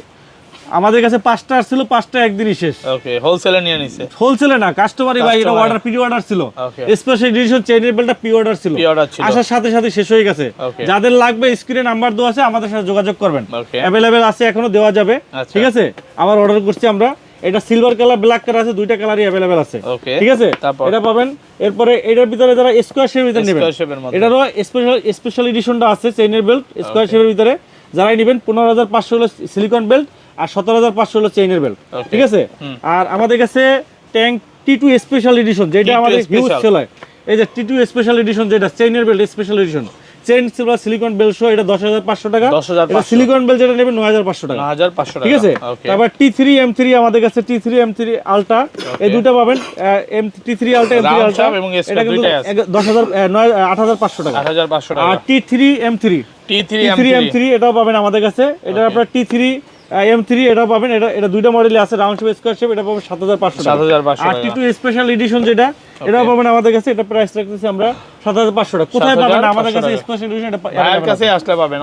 আমাদের কাছে 5টা আসছিল, 5টা একদিনই শেষ, ওকে, হোলসেলে নিয়ে নিছে, হোলসেলে না কাস্টমারই ভাই, এটা Customer. অর্ডার প্রি অর্ডার ছিল, Okay. স্পেশাল এডিশন চেইনের বেলটা প্রি অর্ডার ছিল, Pre-order ছিল। আসার সাথে সাথে শেষ হয়ে গেছে। Okay. যাদের লাগবে স্ক্রিনে নাম্বার দেওয়া আছে, আমাদের সাথে যোগাযোগ করবেন, Okay. অ্যাভেলেবেল আছে, এখনো দেওয়া যাবে, আচ্ছা। ঠিক আছে। আবার অর্ডার করছি আমরা, এটা সিলভার কালার ব্ল্যাক কালার আছে, দুইটা কালারই অ্যাভেলেবেল আছে, ওকে, ঠিক আছে। তারপর? এটা পাবেন। এরপরে এটার ভিতরে যারা স্কোয়ার শেপের ভিতরে নেবেন, Square shape এর মধ্যে। এটারও স্পেশাল এডিশনটা আছে চেইনের বেল্ট স্কোয়ার শেপের ভিতরে, যারাই নেবেন 15500 হলো সিলিকন বেল্ট, আর 17500 হলো চেইনের বেল্ট, Okay. ঠিক আছে। আর আমাদের কাছে ট্যাঙ্ক T2 স্পেশাল এডিশন, যেটা T2 আমাদের হিউজ special। সেল হয়, এই যে T2 স্পেশাল এডিশন, যেটা চেইনের belt special edition, chain silicone belt সহ এটা 10,500 টাকা। 10,500 এটা সিলিকন বেল যেটা নেবেন 9,500 টাকা। 9,500 টাকা, ঠিক আছে। ওকে। তারপর T3 M3 আমাদের কাছে T3 M3 আলট্রা এই দুটো পাবেন। T3 ultra M3 Round ultra shaft এবং এটা square কিন্তু দুইটাই আছে। 8,500 টাকা। 8,500 টাকা। আর T3 M3 T3 M3 এটাও পাবেন আমাদের কাছে। এটা আপনার T3 M3 এটাও পাবেন। এটা দুইটা মডেলে আছে, রাউন্ড শেপ স্কয়ার শেপ। এটা পাবেন 7,500 টাকা। 7,500 আর টাকা। T2 স্পেশাল এডিশন যেটা এটাও পাবেন আমাদের কাছে। এটা প্রাইস রাখতেছি আমরা 7,500 টাকা। কোথায় পাবেন আমাদের কাছে 7,500 স্পেশাল এডিশন? এটা ভাইয়ের কাছে আসলে পাবেন।